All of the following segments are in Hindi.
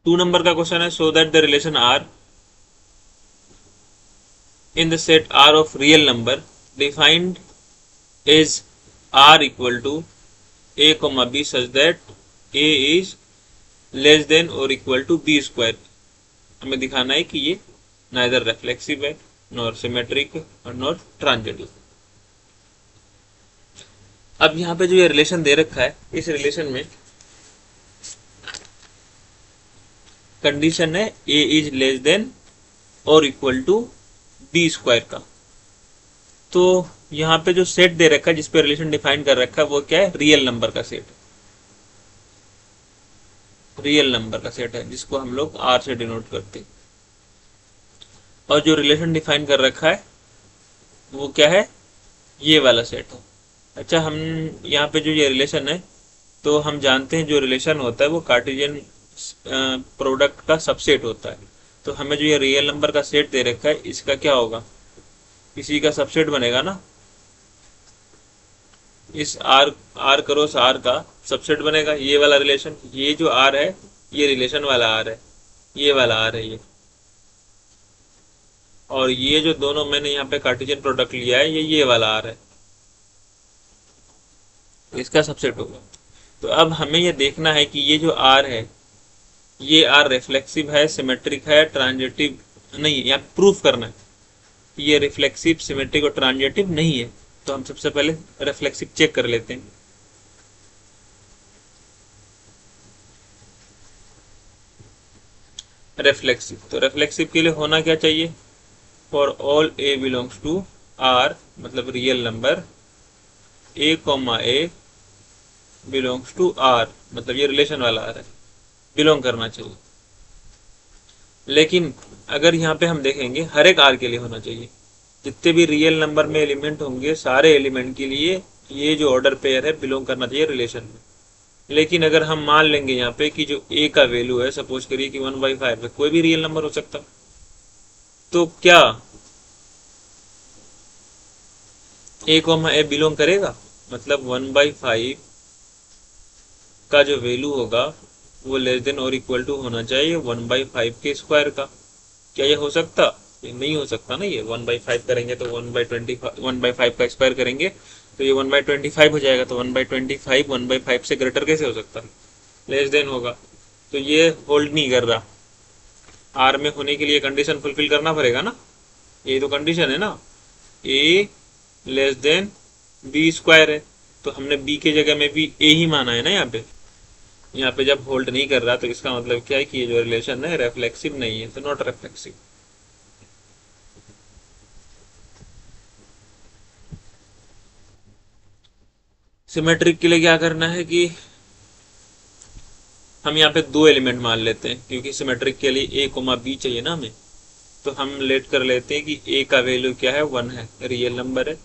2 नंबर का क्वेश्चन है, so that the relation R in the set R of real number defined is R equal to a comma b such that a is less than और इक्वल टू बी स्क्वायर। हमें दिखाना है कि ये नाइदर रिफ्लेक्सिव है, नॉर सिमेट्रिक और नॉर ट्रांजिटिव। अब यहाँ पे जो ये रिलेशन दे रखा है, इस रिलेशन में कंडीशन है ए इज लेस देन और इक्वल टू बी स्क्वायर का। तो यहाँ पे जो सेट दे रखा है जिसपे रिलेशन डिफाइन कर रखा है वो क्या है, रियल नंबर का सेट। रियल नंबर का सेट है जिसको हम लोग आर से डिनोट करते हैं। और जो रिलेशन डिफाइन कर रखा है वो क्या है, ये वाला सेट है। अच्छा, हम यहाँ पे जो ये रिलेशन है, तो हम जानते हैं जो रिलेशन होता है वो कार्टेशियन प्रोडक्ट का सबसेट होता है। तो हमें जो ये रियल नंबर का सेट दे रखा है इसका क्या होगा, इसी का सबसेट बनेगा ना। इस आर क्रॉस आर का सबसेट बनेगा ये वाला रिलेशन। ये जो आर है ये रिलेशन वाला आर है, ये वाला आर है ये। और ये जो दोनों मैंने यहाँ पे कार्टेशियन प्रोडक्ट लिया है ये वाला आर है, इसका सबसेट होगा। तो अब हमें ये देखना है कि ये जो आर है ये आर रिफ्लेक्सिव है, सिमेट्रिक है, ट्रांजिटिव नहीं, यहाँ प्रूफ करना है ये रिफ्लेक्सिव, सिमेट्रिक और ट्रांजिटिव नहीं है। तो हम सबसे पहले रिफ्लेक्सिव चेक कर लेते हैं। रिफ्लेक्सिव, तो रिफ्लेक्सिव के लिए होना क्या चाहिए, for all a belongs to R, मतलब real number, a comma a belongs to R, मतलब ये रिलेशन वाला आर है, बिलोंग करना चाहिए। लेकिन अगर यहाँ पे हम देखेंगे हर एक आर के लिए होना चाहिए, जितने भी रियल नंबर में एलिमेंट होंगे सारे एलिमेंट के लिए ये जो ऑर्डर पेयर है बिलोंग करना चाहिए रिलेशन में। लेकिन अगर हम मान लेंगे यहाँ पे कि जो ए का वैल्यू है, सपोज करिए कि 1/5 है, कोई भी रियल नंबर हो सकता, तो क्या ए कॉमा ए बिलोंग करेगा, मतलब 1/5 का जो वैल्यू होगा वो लेस देन और इक्वल टू होना चाहिए 1/5 के स्क्वायर का। क्या ये हो सकता, ये नहीं हो सकता ना। ये 1/5 करेंगे तो 1/5 का स्क्वायर करेंगे तो ये 1/25 हो जाएगा। तो 1/25 1/5 से ग्रेटर कैसे हो सकता, लेस देन होगा। तो ये होल्ड नहीं कर रहा। आर में होने के लिए कंडीशन फुलफिल करना पड़ेगा ना, ये तो कंडीशन है ना, ए लेस देन बी स्क्वायर है। तो हमने बी के जगह में भी ए ही माना है ना यहाँ पे। यहाँ पे जब होल्ड नहीं कर रहा तो इसका मतलब क्या है कि ये जो रिलेशन है रिफ्लेक्सिव नहीं है, तो नॉट रिफ्लेक्सिव। सिमेट्रिक के लिए क्या करना है कि हम यहाँ पे दो एलिमेंट मान लेते हैं, क्योंकि सिमेट्रिक के लिए ए कोमा बी चाहिए ना हमें। तो हम लेट कर लेते हैं कि ए का वैल्यू क्या है, 1 है, रियल नंबर है,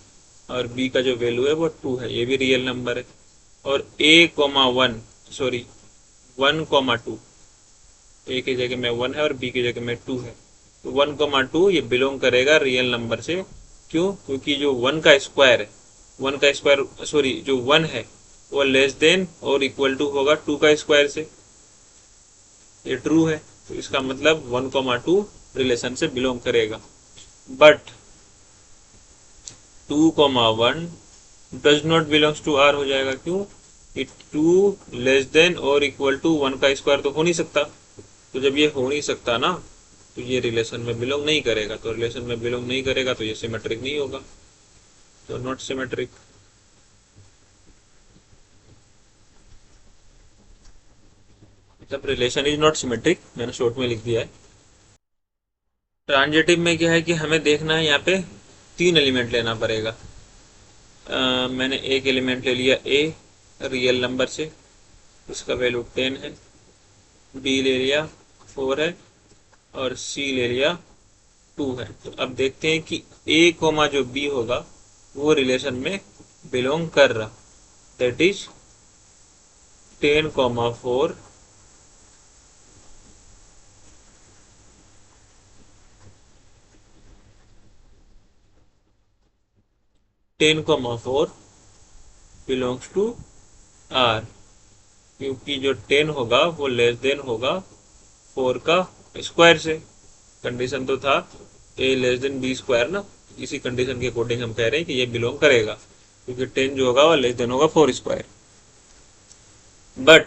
और बी का जो वैल्यू है वो 2 है, ये भी रियल नंबर है। और ए कोमा 1, सॉरी 1,2, ए की जगह में 1 है और बी की जगह में 2 है। तो 1,2 ये बिलोंग करेगा रियल नंबर से। क्यों, क्योंकि जो 1 का स्क्वायर है, 1 का स्क्वायर सॉरी जो 1 है वो लेस देन और इक्वल टू होगा 2 का स्क्वायर से, ये ट्रू है। तो इसका मतलब 1,2 रिलेशन से बिलोंग करेगा। But 2,1 does not belongs to R हो जाएगा। क्यों, कि 2 लेस देन और इक्वल टू 1 का स्क्वायर तो हो नहीं सकता। तो जब ये हो नहीं सकता ना, तो ये रिलेशन में बिलोंग नहीं करेगा। तो रिलेशन में बिलोंग नहीं करेगा तो ये सिमेट्रिक नहीं होगा, तो नॉट सिमेट्रिक। मतलब रिलेशन इज नॉट सिमेट्रिक, मैंने शॉर्ट में लिख दिया है। ट्रांजिटिव में क्या है कि हमें देखना है यहाँ पे 3 एलिमेंट लेना पड़ेगा। मैंने एक एलिमेंट ले लिया ए रियल नंबर से, इसका वैल्यू 10 है, बी ले लिया 4 है, और सी ले लिया 2 है। तो अब देखते हैं कि ए कोमा जो बी होगा वो रिलेशन में बिलोंग कर रहा, that is 10,4 10,4 belongs to R, क्योंकि जो 10 होगा वो लेस देन होगा 4 का स्क्वायर से। कंडीशन तो था ए लेस देन बी स्क्वायर ना, इसी कंडीशन के अकॉर्डिंग हम कह रहे हैं कि ये बिलोंग करेगा, क्योंकि 10 जो होगा वो लेस देन होगा 4 square. But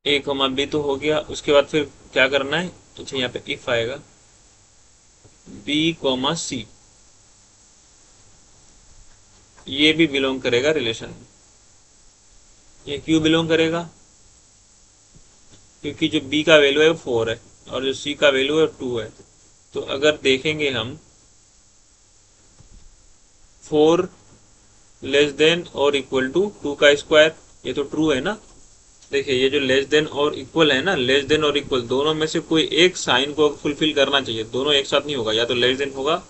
a comma b तो हो गया, उसके बाद फिर क्या करना है, अच्छा यहाँ पे इफ आएगा बी कॉमा सी, ये भी बिलोंग करेगा रिलेशन में। ये क्यों बिलोंग करेगा, क्योंकि जो बी का वैल्यू है वो 4 है और जो सी का वैल्यू है 2 है। तो अगर देखेंगे हम 4 लेस देन और इक्वल टू 2 का स्क्वायर, ये तो ट्रू है ना। देखिए ये जो लेस देन और इक्वल है ना, लेस देन और इक्वल दोनों में से कोई एक साइन को फुलफिल करना चाहिए, दोनों एक साथ नहीं होगा, या तो लेस देन होगा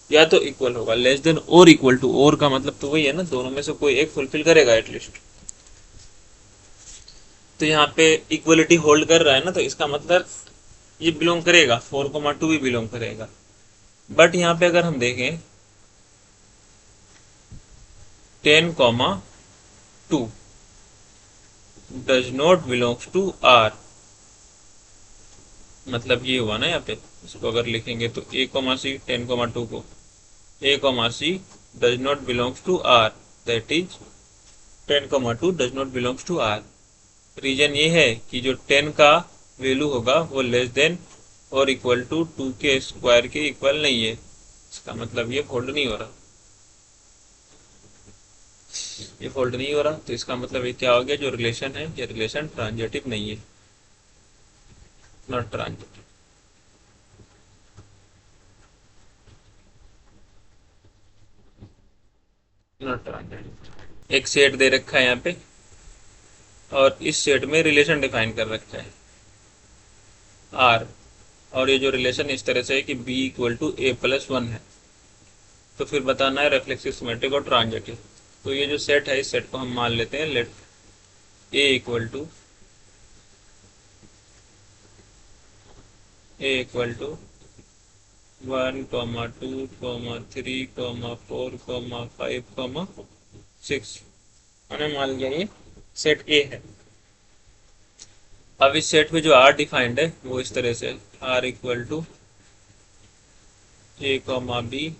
या तो इक्वल होगा। लेस देन और इक्वल टू, और का मतलब तो वही है ना, दोनों में से कोई एक फुलफिल करेगा एटलीस्ट। तो यहाँ पे इक्वलिटी होल्ड कर रहा है ना, तो इसका मतलब ये बिलोंग करेगा, 4,2 भी बिलोंग करेगा। बट यहाँ पे अगर हम देखें 10,2 does not belongs to R, मतलब ये हुआ ना यहाँ पे। इसको अगर लिखेंगे तो ए कॉमा सी 10,2 को a comma c does not belongs to R, that is 10,2 does not belongs to R. Reason ये है कि जो 10 का वैल्यू होगा वो लेस देन और इक्वल टू 2 के स्क्वायर के इक्वल नहीं है, इसका मतलब ये फोल्ड नहीं हो रहा, ये फोल्ड नहीं हो रहा। तो इसका मतलब ये क्या हो गया, जो रिलेशन है ये रिलेशन ट्रांजिटिव नहीं है, नॉट ट्रांजिटिव। Not transitive. एक सेट दे रखा है यहाँ पे और इस सेट में रिलेशन डिफाइन कर रखा है आर, और ये जो रिलेशन इस तरह से है कि b equal to a plus 1 है। तो फिर बताना है रिफ्लेक्सिव सिमेट्रिक और ट्रांजिटिव। तो ये जो सेट है इस सेट को हम मान लेते हैं लेट ए इक्वल टू 1,2,3,4,5,6, मैंने मान लिया ये सेट ए है। अब इस सेट में जो आर डिफाइंड है वो इस तरह से R equal to a comma b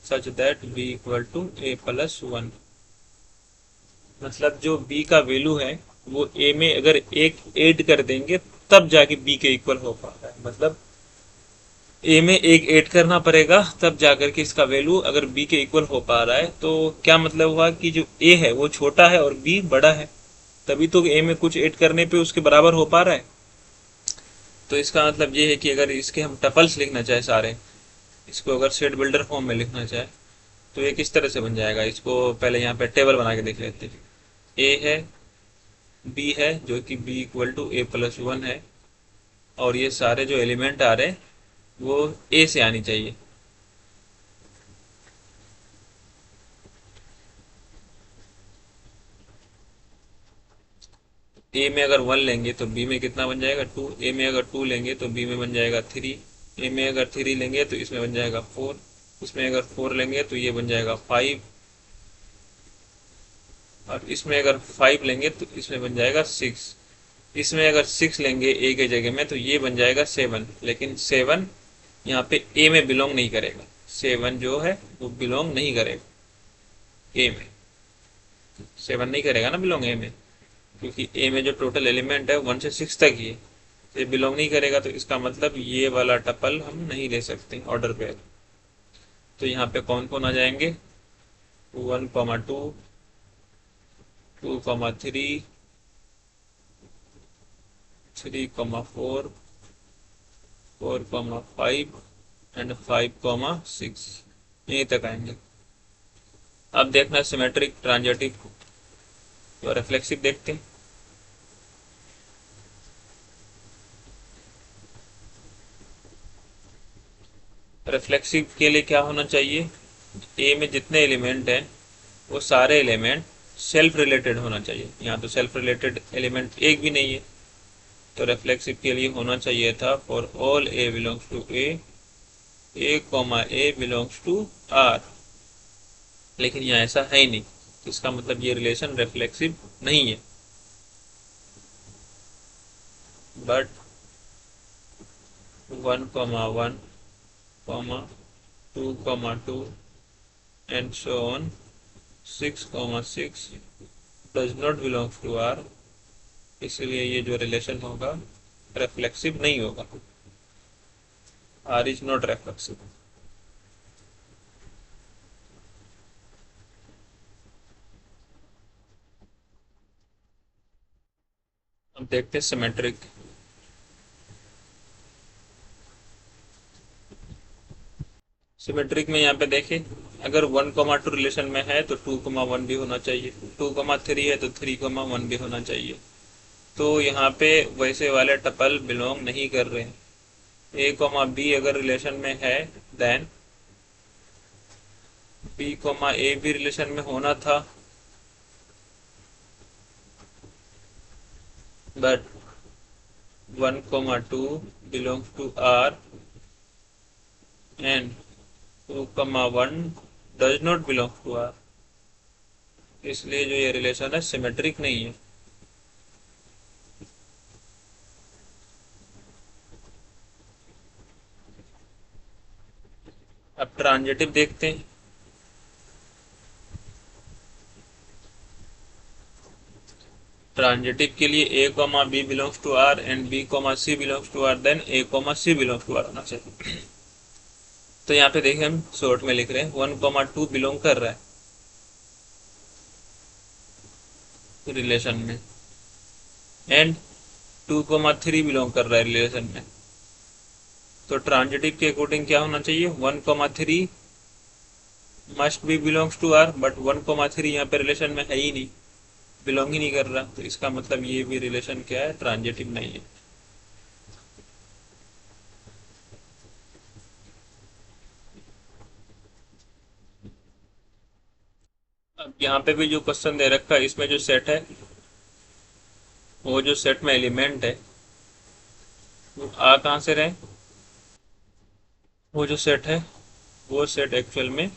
such that b equal to a plus 1। मतलब जो b का वैल्यू है वो a में अगर एक ऐड कर देंगे तब जाके b के इक्वल हो पाता है, मतलब a में एक ऐड करना पड़ेगा तब जाकर के इसका वैल्यू अगर b के इक्वल हो पा रहा है। तो क्या मतलब हुआ कि जो a है वो छोटा है और b बड़ा है, तभी तो a में कुछ ऐड करने पे उसके बराबर हो पा रहा है। तो इसका मतलब ये है कि अगर इसके हम टपल्स लिखना चाहे सारे, इसको अगर सेट बिल्डर फॉर्म में लिखना चाहे तो ये किस तरह से बन जाएगा। इसको पहले यहाँ पे टेबल बना के देख लेते हैं। ए है, बी है जो कि b equal to a plus 1 है, और ये सारे जो एलिमेंट आ रहे हैं वो ए से आनी चाहिए। ए में अगर 1 लेंगे तो बी में कितना बन जाएगा 2, ए में अगर 2 लेंगे तो बी में बन जाएगा 3, ए में अगर 3 लेंगे तो इसमें बन जाएगा 4, इसमें अगर 4 लेंगे तो ये बन जाएगा 5, और इसमें अगर 5 लेंगे तो इसमें बन जाएगा 6, इसमें अगर 6 लेंगे ए के जगह में तो ये बन जाएगा 7। लेकिन 7 यहाँ पे ए में बिलोंग नहीं करेगा, 7 जो है वो बिलोंग नहीं करेगा ए में, 7 नहीं करेगा ना बिलोंग ए में, क्योंकि ए में जो टोटल एलिमेंट है 1 से 6 तक ही है, ये बिलोंग नहीं करेगा। तो इसका मतलब ये वाला टपल हम नहीं ले सकते ऑर्डर पे। तो यहाँ पे कौन कौन आ जाएंगे, 1,2, 2,3, 3,4, 4,5 एंड 5,6, यहीं तक आएंगे। अब देखना सिमेट्रिक, ट्रांजिटिव और रिफ्लेक्सिव देखते हैं। रिफ्लेक्सिव के लिए क्या होना चाहिए, ए में जितने एलिमेंट हैं वो सारे एलिमेंट सेल्फ रिलेटेड होना चाहिए। यहाँ तो सेल्फ रिलेटेड एलिमेंट एक भी नहीं है, तो रिफ्लेक्सिव के लिए होना चाहिए था for all a belongs to a comma a belongs to R, लेकिन यहाँ ऐसा है ही नहीं, तो इसका मतलब ये रिलेशन रिफ्लेक्सिव नहीं है। But 1,1, 2,2 and so on 6,6 does not belongs to R, इसलिए ये जो रिलेशन होगा रिफ्लेक्सिव नहीं होगा। R is not reflexive. अब देखते हैं सिमेट्रिक। सिमेट्रिक में यहाँ पे देखें, अगर 1,2 रिलेशन में है तो 2,1 भी होना चाहिए, 2,3 है तो 3,1 भी होना चाहिए। तो यहाँ पे वैसे वाले टपल बिलोंग नहीं कर रहे हैं। ए कॉमा बी अगर रिलेशन में है देन बी कॉमा ए भी रिलेशन में होना था, but 1,2 belongs to R and 2,1 does not belong to R, इसलिए जो ये रिलेशन है सिमेट्रिक नहीं है। अब ट्रांजिटिव देखते हैं। ट्रांजिटिव के लिए a comma b belongs to R and B comma c belongs to R, then A comma c belongs to R होना चाहिए। तो यहाँ पे देखिए हम शॉर्ट में लिख रहे हैं 1,2 बिलोंग कर रहा है रिलेशन में एंड 2,3 बिलोंग कर रहा है रिलेशन में। तो ट्रांजिटिव के अकॉर्डिंग क्या होना चाहिए, 1,3 must be belongs to R, but 1,3 यहाँ पे रिलेशन में है ही नहीं, बिलोंग ही नहीं कर रहा, तो इसका मतलब ये भी रिलेशन क्या है, ट्रांजिटिव नहीं है। अब यहाँ पे भी जो क्वेश्चन दे रखा है इसमें जो सेट है, वो जो सेट में एलिमेंट है वो आ कहाँ से रहे, वो जो सेट है वो सेट एक्चुअल में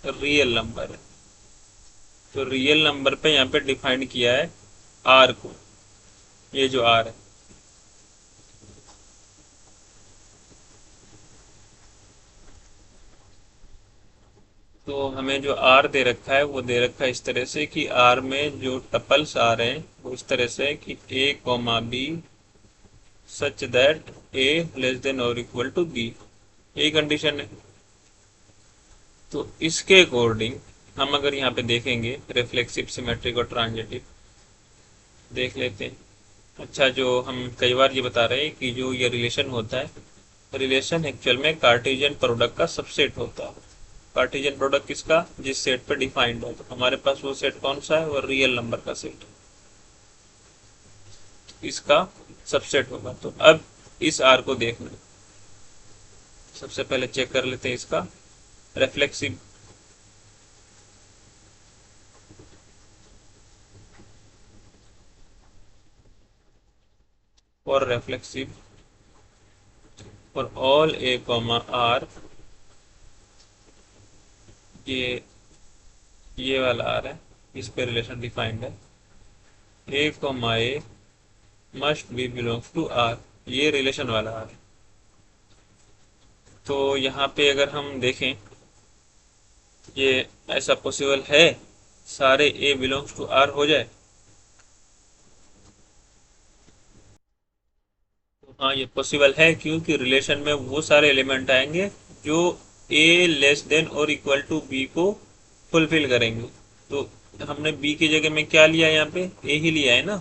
रियल नंबर है। तो रियल नंबर पे यहाँ पे डिफाइन किया है आर को, ये जो आर है, तो हमें जो आर दे रखा है वो दे रखा है इस तरह से कि आर में जो टपल्स आ रहे हैं वो इस तरह से है कि ए comma b such that a less than और इक्वल टू बी, ये कंडीशन है। तो इसके अकॉर्डिंग हम अगर यहाँ पे देखेंगे रिफ्लेक्सिव, सिमेट्रिक और ट्रांजिटिव देख लेते हैं। अच्छा, जो हम कई बार ये बता रहे हैं कि जो ये रिलेशन होता है, रिलेशन एक्चुअल में कार्टेशियन प्रोडक्ट का सबसेट होता है। कार्टेशियन प्रोडक्ट किसका, जिस सेट पे डिफाइंड है, तो हमारे पास वो सेट कौन सा है, वो रियल नंबर का सेट, इसका सबसेट होगा। तो अब इस आर को देखना, सबसे पहले चेक कर लेते हैं इसका रिफ्लेक्सिव। और reflexive for all a comma R, ये वाला आर है, इस पे रिलेशन डिफाइंड है, a comma a must be belongs to R, ये रिलेशन वाला आर है। तो यहाँ पे अगर हम देखें, ये ऐसा पॉसिबल है सारे ए बिलोंग्स टू आर हो जाए, तो हाँ ये पॉसिबल है, क्योंकि रिलेशन में वो सारे एलिमेंट आएंगे जो ए लेस देन और इक्वल टू बी को फुलफिल करेंगे। तो हमने बी की जगह में क्या लिया, यहाँ पे ए ही लिया है ना,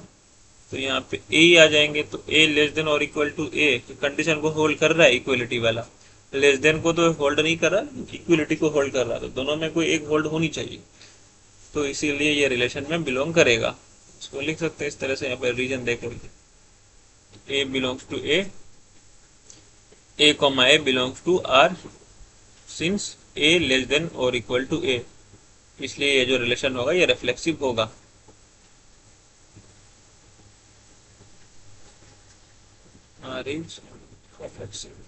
तो यहाँ पे ए ही आ जाएंगे। तो ए लेस देन और इक्वल टू ए कंडीशन को होल्ड कर रहा है, इक्वलिटी वाला। लेस देन को तो होल्ड नहीं कर रहा, इक्वलिटी को होल्ड कर रहा, तो दोनों में कोई एक होल्ड होनी चाहिए, तो इसीलिए ये रिलेशन में बिलोंग करेगा। इसको लिख सकते हैं इस तरह से, यहाँ पे रीजन देख लीजिए, a belongs to a comma a belongs to R since a less than और इक्वल टू ए। इसलिए ये जो रिलेशन होगा ये रिफ्लेक्सिव होगा। R is reflexive.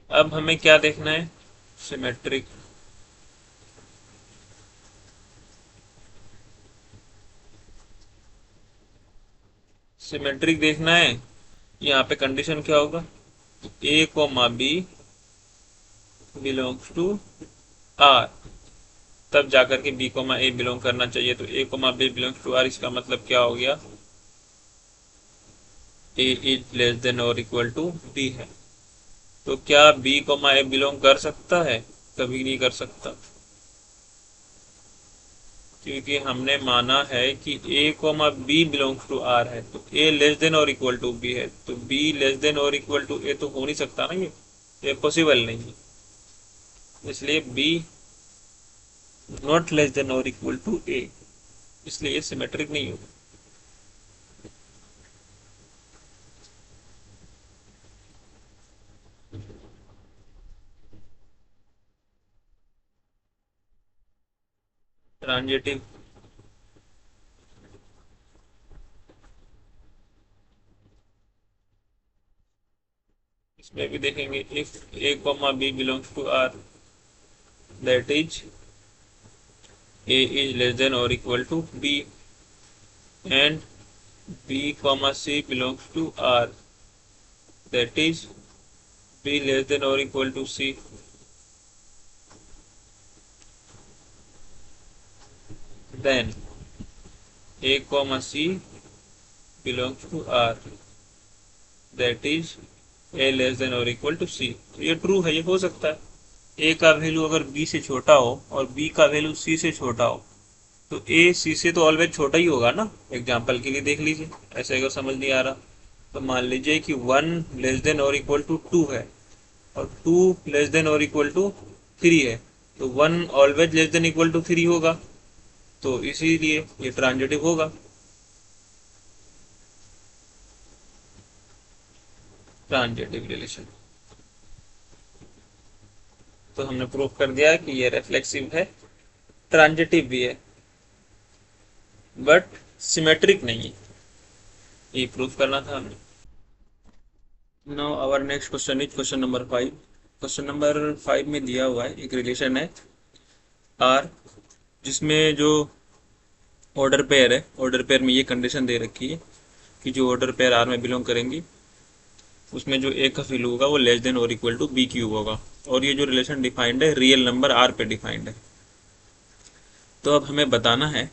अब हमें क्या देखना है, सिमेट्रिक। सिमेट्रिक देखना है, यहाँ पे कंडीशन क्या होगा, a comma B belongs to R, तब जाकर के बी कोमा ए बिलोंग करना चाहिए। तो ए comma B belongs to R, इसका मतलब क्या हो गया, ए इज लेस देन और इक्वल टू बी है। तो क्या बी कोमा ए बिलोंग कर सकता है, कभी नहीं कर सकता, क्योंकि हमने माना है कि a comma B belongs to R है, तो ए लेस देन और इक्वल टू बी है, तो बी लेस देन और इक्वल टू ए तो हो नहीं सकता ना, ये पॉसिबल नहीं है। इसलिए बी नॉट लेस देन और इक्वल टू ए, इसलिए ये सिमेट्रिक नहीं होगा। ट्रांजिटिव, इसमें भी देखेंगे, if A comma B belongs to R, that is A is less than और equal to B, and B comma C belongs to R, that is B less than और equal to C. Then a comma c belongs to r, that is a less than or equal to c। तो ये ट्रू है, ये हो सकता है। a का वैल्यू अगर b से छोटा हो और b का वैल्यू c से छोटा हो, तो a c से तो ऑलवेज छोटा ही होगा ना। एग्जाम्पल के लिए देख लीजिए, ऐसे अगर समझ नहीं आ रहा तो मान लीजिए कि 1 लेस देन और इक्वल टू 2 है और 2 लेस देन और इक्वल टू 3 है, तो 1 always less than equal to 3 होगा, तो इसीलिए ये ट्रांजिटिव होगा। ट्रांजिटिव रिलेशन, तो हमने प्रूव कर दिया कि ये रिफ्लेक्सिव है, ट्रांजिटिव भी है, बट सिमेट्रिक नहीं है, ये प्रूव करना था हमें। Now our next question is question number 5। Question number 5 में दिया हुआ है एक रिलेशन है आर, जिसमें जो ऑर्डर पेयर है, ऑर्डर पेयर में ये कंडीशन दे रखी है कि जो ऑर्डर पेयर आर में बिलोंग करेंगी उसमें जो ए का वैल्यू होगा वो लेस देन और इक्वल टू बी क्यूब होगा, और ये जो रिलेशन डिफाइंड है रियल नंबर आर पे डिफाइंड है। तो अब हमें बताना है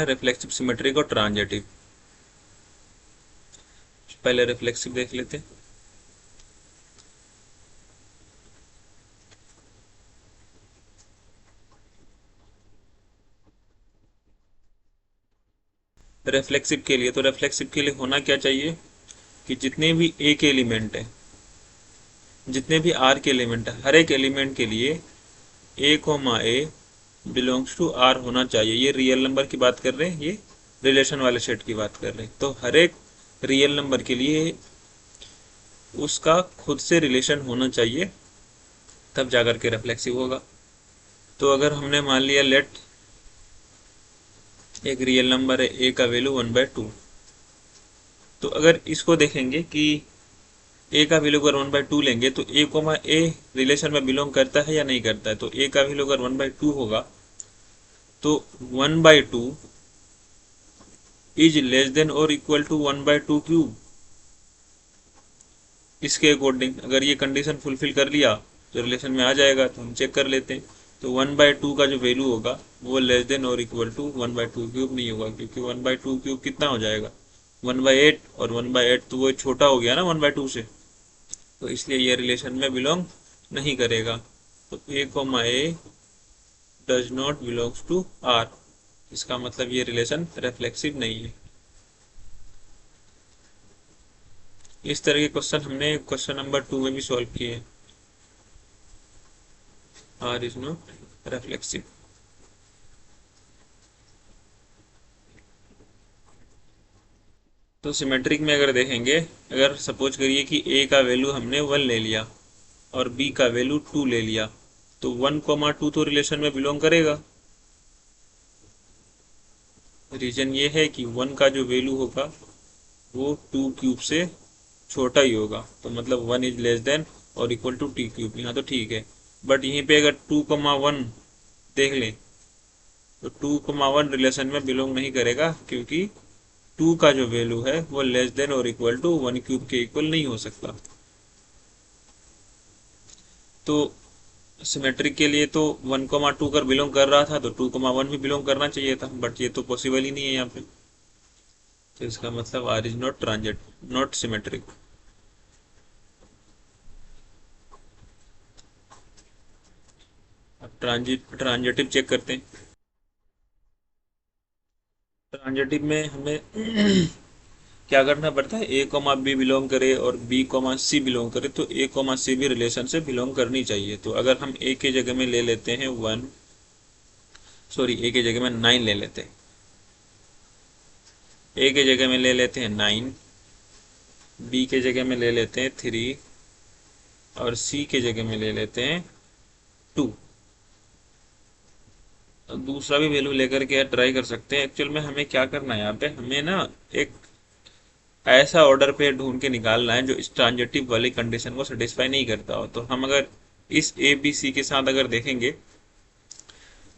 रिफ्लेक्सिव, सिमेट्रिक और ट्रांजिटिव। पहले रिफ्लेक्सिव देख लेते हैं। रिफ्लेक्सिव के लिए, तो रिफ्लेक्सिव के लिए होना क्या चाहिए कि जितने भी ए के एलिमेंट है, जितने भी आर के एलिमेंट है, हर एक एलिमेंट के लिए A comma A belongs to R होना चाहिए। ये रियल नंबर की बात कर रहे हैं, ये रिलेशन वाले सेट की बात कर रहे हैं। तो हर एक रियल नंबर के लिए उसका खुद से रिलेशन होना चाहिए, तब जाकर के रिफ्लेक्सिव होगा। तो अगर हमने मान लिया लेट एक रियल नंबर है ए का वैल्यू 1/2, तो अगर इसको देखेंगे कि ए का वैल्यू अगर 1/2 लेंगे तो ए कोमा ए रिलेशन में बिलोंग करता है या नहीं करता है। तो ए का वैल्यू अगर 1/2 होगा तो 1/2 इज लेस देन और इक्वल टू 1/2 क्यूब। इसके अकॉर्डिंग अगर ये कंडीशन फुलफिल कर लिया तो रिलेशन में आ जाएगा। तो हम चेक कर लेते हैं, तो 1/2 का जो वैल्यू होगा वो लेस देन और इक्वल टू 1/2 क्यूब नहीं होगा, क्योंकि 1/2 क्यूब कितना हो जाएगा 1/8, और 1/8 तो वो छोटा हो गया ना 1/2 से, तो इसलिए ये रिलेशन में बिलोंग नहीं करेगा। तो ए comma A does not belongs to R, इसका मतलब ये रिलेशन रिफ्लेक्सिव नहीं है। इस तरह के क्वेश्चन हमने क्वेश्चन नंबर 2 में भी सॉल्व किए। R is not reflexive. तो सिमेट्रिक में अगर देखेंगे, अगर सपोज करिए कि ए का वैल्यू हमने 1 ले लिया और बी का वैल्यू 2 ले लिया, तो 1,2 तो रिलेशन में बिलोंग करेगा। रीजन ये है कि 1 का जो वैल्यू होगा वो 2 क्यूब से छोटा ही होगा, तो मतलब 1 इज लेस देन और इक्वल टू टी क्यूब। यहाँ तो ठीक है, बट यहीं पे अगर 2,1 देख लें तो 2,1 रिलेशन में बिलोंग नहीं करेगा, क्योंकि 2 का जो वैल्यू है वो लेस देन और इक्वल टू 1 क्यूब के इक्वल नहीं हो सकता। तो सिमेट्रिक के लिए तो 1,2 कर बिलोंग कर रहा था, तो 2,1 भी बिलोंग करना चाहिए था, बट ये तो पॉसिबल ही नहीं है यहाँ पे। तो इसका मतलब R is not transitive, not symmetric. अब ट्रांजेटिव चेक करते हैं। ट्रांजेटिव में हमें क्या करना पड़ता है, ए कॉमा बी बिलोंग करे और बी कॉमा सी बिलोंग करे, तो ए कॉमा सी भी रिलेशन से बिलोंग करनी चाहिए। तो अगर हम ए के जगह में ले लेते हैं 1, सॉरी ए के जगह में 9 ले लेते हैं, ए के जगह में ले लेते हैं 9, बी के जगह में ले लेते हैं 3 और सी के जगह में ले लेते हैं 2। दूसरा भी वैल्यू लेकर के ट्राई कर सकते हैं। एक्चुअल में हमें क्या करना है, यहाँ पे हमें ना एक ऐसा ऑर्डर पे ढूंढ के निकालना है जो इस ट्रांजेटिव वाली कंडीशन को सेटिस्फाई नहीं करता हो। तो हम अगर इस ए बी सी के साथ अगर देखेंगे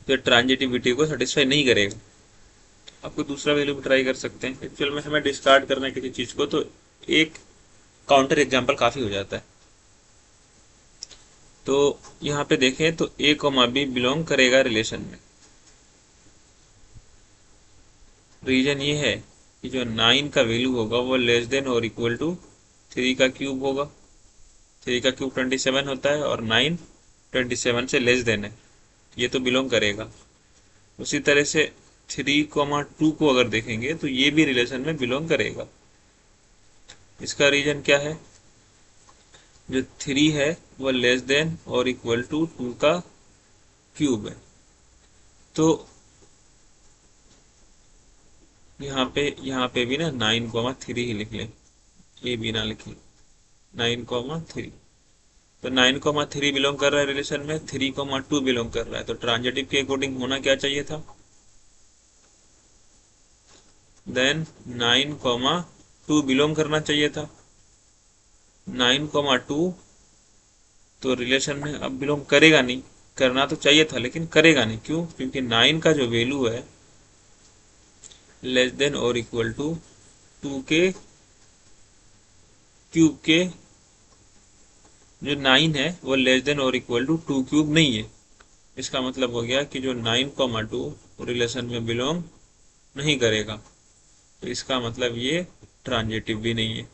तो ट्रांजिटिविटी को सेटिस्फाई नहीं करेगा। आपको दूसरा वैल्यू भी ट्राई कर सकते हैं। एक्चुअल में हमें डिस्कार्ड करना है किसी चीज को, तो एक काउंटर एग्जांपल काफी हो जाता है। तो यहाँ पे देखें तो ए कॉमा बी बिलोंग करेगा रिलेशन में। रीजन ये है कि जो 9 का वैल्यू होगा वो लेस देन और इक्वल टू 3 का क्यूब होगा। 3 का क्यूब 27 होता है और 9 27 से लेस देन है, ये तो बिलोंग करेगा। उसी तरह से 3,2 को अगर देखेंगे तो ये भी रिलेशन में बिलोंग करेगा। इसका रीजन क्या है, जो 3 है वो लेस देन और इक्वल टू 2 का क्यूब है। तो यहाँ पे भी ना 9,3 ही लिख लें, ये भी ना लिखें, 9,3। तो 9,3 बिलोंग कर रहा है रिलेशन में, 3,2 बिलोंग कर रहा है, तो ट्रांजिटिव के अकॉर्डिंग होना क्या चाहिए था, देन 9,2 बिलोंग करना चाहिए था। 9,2 तो रिलेशन में अब बिलोंग करेगा नहीं, करना तो चाहिए था लेकिन करेगा नहीं। क्यों, क्योंकि 9 का जो वैल्यू है लेस देन और इक्वल टू 2 के क्यूब के, जो 9 है वो लेस देन और इक्वल टू 2 क्यूब नहीं है। इसका मतलब हो गया कि जो 9,2 रिलेशन में बिलोंग नहीं करेगा, तो इसका मतलब ये ट्रांजिटिव भी नहीं है।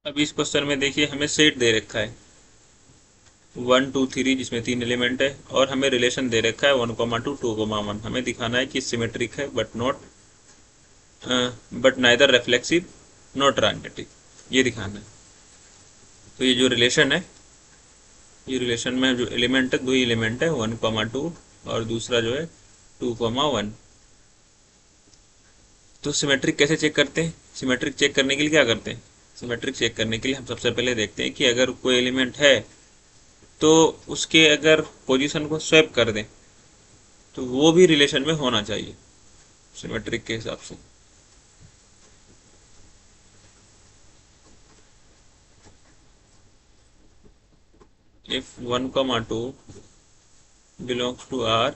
अब इस क्वेश्चन में देखिए हमें सेट दे रखा है 1 2 3 जिसमें 3 एलिमेंट है, और हमें रिलेशन दे रखा है 1,2 2,1। हमें दिखाना है कि सिमेट्रिक है but neither reflexive not transitive, ये दिखाना है। तो ये जो रिलेशन है, ये रिलेशन में जो एलिमेंट है, दो ही एलिमेंट है 1,2 और दूसरा जो है 2,1। तो सिमेट्रिक कैसे चेक करते हैं, सिमेट्रिक चेक करने के लिए क्या करते हैं, सिमेट्रिक चेक करने के लिए हम सबसे पहले देखते हैं कि अगर कोई एलिमेंट है तो उसके अगर पोजीशन को स्वैप कर दें तो वो भी रिलेशन में होना चाहिए सिमेट्रिक के हिसाब से। if 1,2 belongs to R,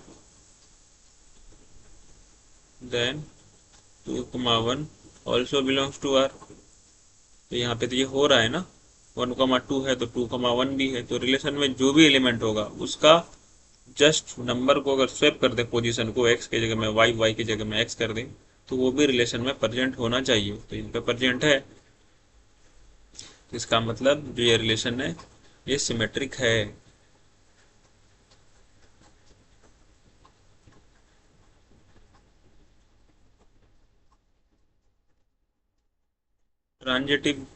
then 2,1 also belongs to R। तो यहाँ पे तो ये हो रहा है ना, 1,2 है तो 2,1 भी है, तो रिलेशन में जो भी एलिमेंट होगा उसका जस्ट नंबर को अगर स्वैप कर दे, पोजीशन को x के जगह में y की जगह में x कर दें, तो वो भी रिलेशन में प्रेजेंट होना चाहिए। तो यहाँ पे प्रेजेंट है, तो इसका मतलब जो ये रिलेशन है ये सिमेट्रिक है। ट्रांजिटिव,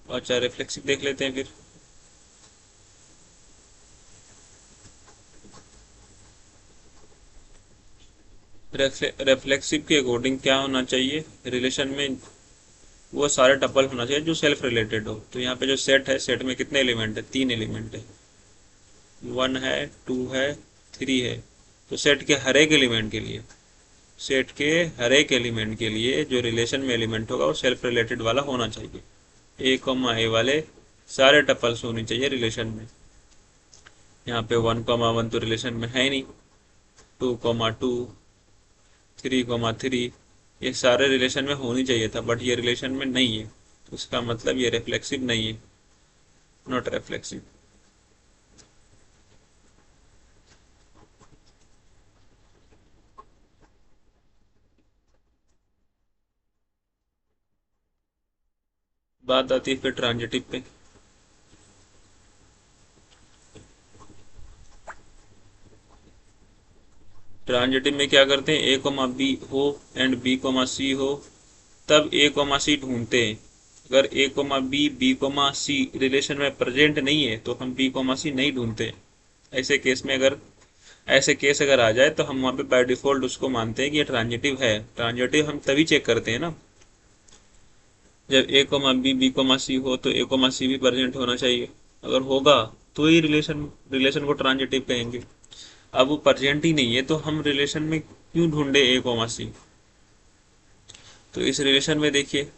अच्छा रिफ्लेक्सिव देख लेते हैं फिर। रिफ्लेक्सिव के अकॉर्डिंग क्या होना चाहिए रिलेशन में, वो सारे टपल होना चाहिए जो सेल्फ रिलेटेड हो। तो यहाँ पे जो सेट है, सेट में कितने एलिमेंट है, 3 एलिमेंट है, 1 है, 2 है, 3 है। तो सेट के हर एक एलिमेंट के लिए, सेट के हर एक एलिमेंट के लिए जो रिलेशन में एलिमेंट होगा वो सेल्फ रिलेटेड वाला होना चाहिए। ए कॉमा ए वाले सारे टपल्स होने चाहिए रिलेशन में। यहाँ पे 1,1 तो रिलेशन में है ही नहीं, 2,2, 3,3 ये सारे रिलेशन में होनी चाहिए था, बट ये रिलेशन में नहीं है, तो इसका मतलब ये रिफ्लेक्सिव नहीं है, नॉट रिफ्लेक्सिव। बात आती है फिर ट्रांजिटिव पे। ट्रांजिटिव में क्या करते हैं, ए कोमा बी हो एंड बी कोमा सी हो, तब ए कोमा सी ढूंढते हैं। अगर A comma B comma C relation में प्रेजेंट नहीं है तो हम बी कोमा सी नहीं ढूंढते। ऐसे केस में अगर ऐसे केस अगर आ जाए तो हम वहाँ पे बाय डिफॉल्ट उसको मानते हैं कि ये ट्रांजिटिव है। ट्रांजिटिव हम तभी चेक करते हैं ना जब ए कोमा बी कोमा सी हो, तो ए कोमा सी भी प्रेजेंट होना चाहिए। अगर होगा तो ही रिलेशन रिलेशन को ट्रांजिटिव कहेंगे। अब वो प्रेजेंट ही नहीं है तो हम रिलेशन में क्यों ढूंढे ए कोमा सी। तो इस रिलेशन में देखिए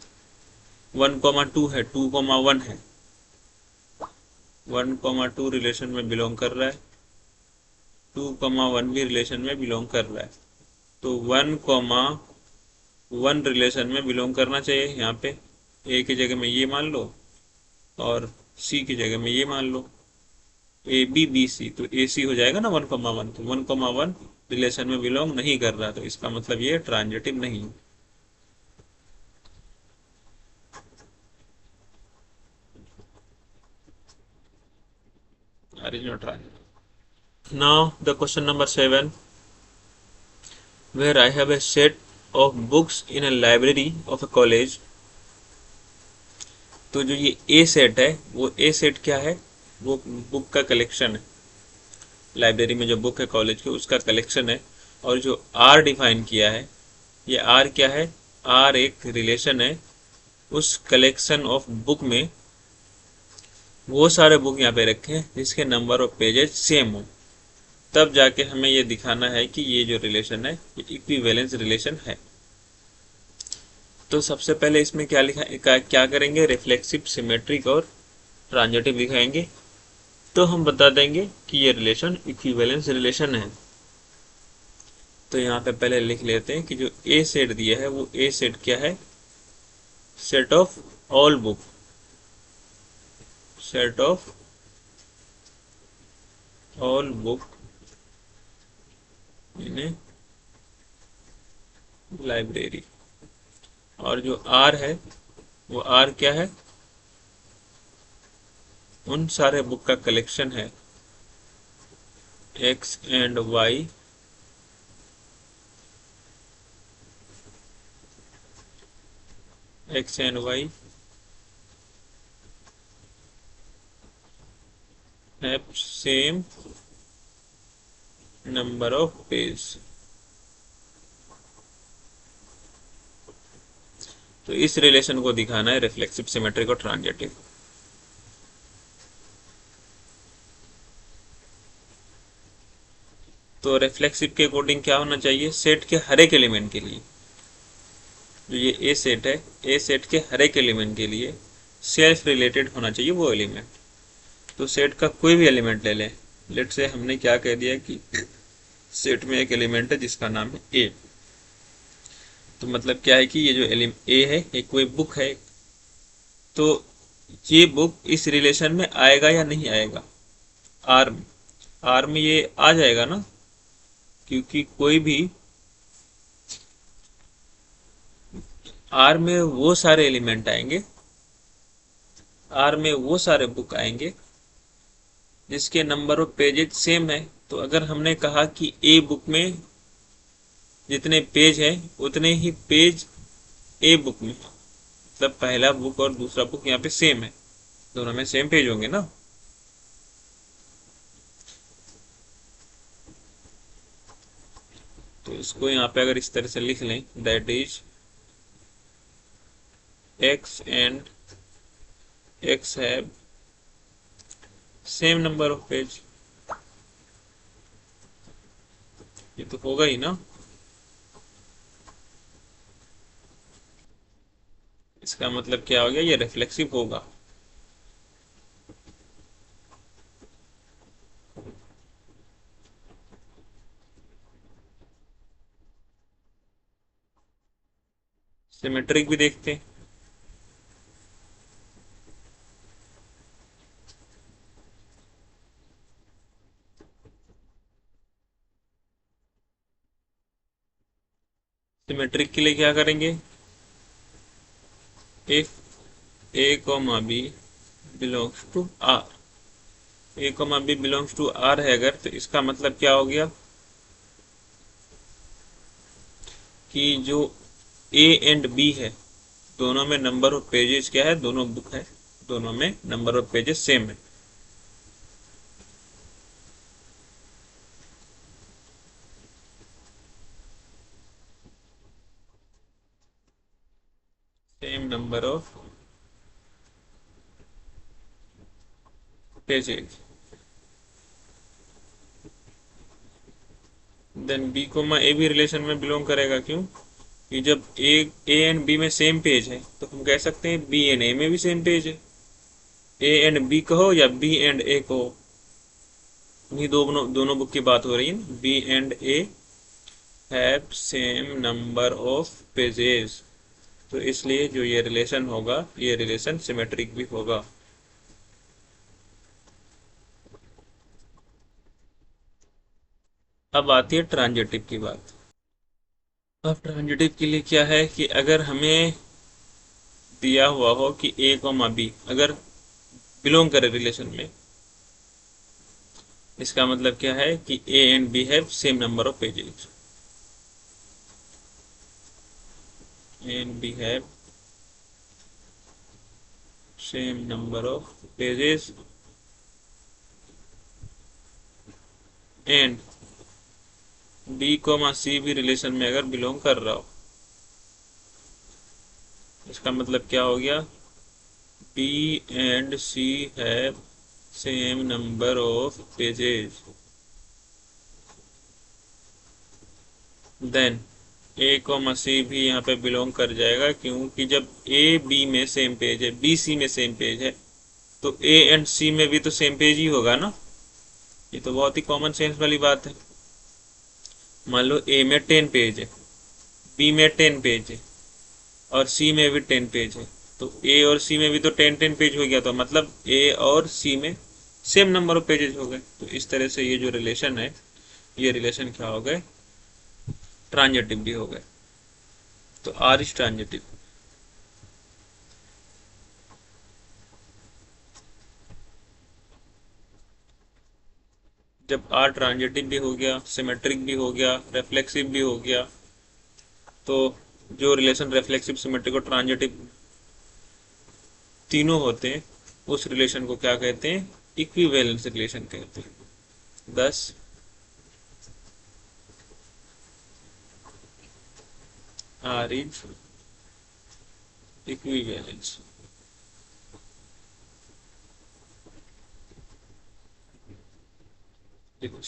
1,2 है, 2,1 है, 1,2 रिलेशन में बिलोंग कर रहा है, 2,1 भी रिलेशन में बिलोंग कर रहा है। तो 1,1 रिलेशन में बिलोंग करना चाहिए। यहाँ पे ए की जगह में ये मान लो और सी की जगह में ये मान लो, ए बी बी सी, तो ए सी हो जाएगा ना 1,1। तो 1,1 रिलेशन में बिलोंग नहीं कर रहा, तो इसका मतलब ये ट्रांजिटिव नहीं है। Original triangle. Now the question number 7, where I have a set of books in a library of a college. तो जो ये ए सेट है, वो ए सेट क्या है, वो बुक का कलेक्शन है। लाइब्रेरी में जो बुक है कॉलेज के, उसका कलेक्शन है। और जो आर डिफाइन किया है, ये आर क्या है, आर एक रिलेशन है उस कलेक्शन ऑफ बुक में। वो सारे बुक यहाँ पे रखे हैं जिसके नंबर ऑफ पेजेस सेम हो, तब जाके हमें ये दिखाना है कि ये जो रिलेशन है ये इक्विवेलेंस रिलेशन है। तो सबसे पहले इसमें क्या करेंगे, रिफ्लेक्सिव, सिमेट्रिक और ट्रांजिटिव दिखाएंगे। तो हम बता देंगे कि ये रिलेशन इक्विवेलेंस रिलेशन है। तो यहाँ पे पहले लिख लेते हैं कि जो ए सेट दिया है वो ए सेट क्या है, set of all book, set of all book in library. और जो आर है वो आर क्या है, उन सारे बुक का कलेक्शन है, x and y x and y have same number of page. तो इस रिलेशन को दिखाना है रिफ्लेक्सिव, सिमेट्रिक और ट्रांजिटिव। तो रिफ्लेक्सिव के अकॉर्डिंग क्या होना चाहिए, सेट के हर एक एलिमेंट के लिए, जो ये ए सेट है, ए सेट के हर एक एलिमेंट के लिए सेल्फ रिलेटेड होना चाहिए वो एलिमेंट। तो सेट का कोई भी एलिमेंट ले लें, लेट से हमने क्या कह दिया कि सेट में एक एलिमेंट है जिसका नाम है ए। तो मतलब क्या है कि ये जो एलिमेंट ए है ये कोई बुक है, तो ये बुक इस रिलेशन में आएगा या नहीं आएगा, आर में, आर में ये आ जाएगा ना, क्योंकि कोई भी आर में वो सारे एलिमेंट आएंगे, आर में वो सारे बुक आएंगे जिसके नंबर ऑफ पेजेस सेम है। तो अगर हमने कहा कि ए बुक में जितने पेज हैं उतने ही पेज ए बुक में, मतलब पहला बुक और दूसरा बुक यहाँ पे सेम है, दोनों में सेम पेज होंगे ना। तो इसको यहाँ पे अगर इस तरह से लिख लें, that is x and x have same number of page, ये तो होगा ही ना। इसका मतलब क्या हो गया, ये रिफ्लेक्सिव होगा। सिमेट्रिक भी देखते हैं। सिमेट्रिक के लिए क्या करेंगे, if a comma b belongs to R, a comma b belongs to R है अगर, तो इसका मतलब क्या हो गया कि जो ए एंड बी है दोनों में नंबर ऑफ पेजेस क्या है, दोनों बुक है, दोनों में नंबर ऑफ पेजेस सेम है। Same number of pages, then B comma A भी रिलेशन में बिलोंग करेगा। क्यों कि जब ए एंड बी में सेम पेज है तो हम कह सकते हैं बी एंड ए में भी सेम पेज है। ए एंड बी कहो या बी एंड ए कहो, ये दोनों दोनों बुक की बात हो रही है। B and a have same number of pages, तो इसलिए जो ये रिलेशन होगा ये रिलेशन सिमेट्रिक भी होगा। अब आती है ट्रांजिटिव की बात। अब ट्रांजिटिव के लिए क्या है कि अगर हमें दिया हुआ हो कि ए कॉमा बी अगर बिलोंग करे रिलेशन में, इसका मतलब क्या है कि A and B have same number of pages, A and B have same number of pages and B comma C भी रिलेशन में अगर बिलोंग कर रहा हो, इसका मतलब क्या हो गया, B and C have same number of pages, then A comma C भी यहाँ पे बिलोंग कर जाएगा। क्योंकि जब ए बी में सेम पेज है, बी सी में सेम पेज है, तो ए एंड सी में भी तो सेम पेज ही होगा ना। ये तो बहुत ही कॉमन सेंस वाली बात है। मान लो ए में 10 पेज है, बी में 10 पेज है और सी में भी 10 पेज है, तो ए और सी में भी तो 10 पेज हो गया, तो मतलब ए और सी में सेम नंबर ऑफ पेजेस हो गए। तो इस तरह से ये जो रिलेशन है ये रिलेशन क्या हो गए, ट्रांजिटिव भी हो गए। तो आर इज ट्रांजिटिव। जब आर ट्रांजिटिव भी हो गया, सिमेट्रिक भी हो गया, रिफ्लेक्सिव भी हो गया, तो जो रिलेशन रिफ्लेक्सिव, सिमेट्रिक और ट्रांजिटिव तीनों होते हैं उस रिलेशन को क्या कहते हैं, इक्विवेलेंस रिलेशन कहते हैं। thus R is equivalence। देखो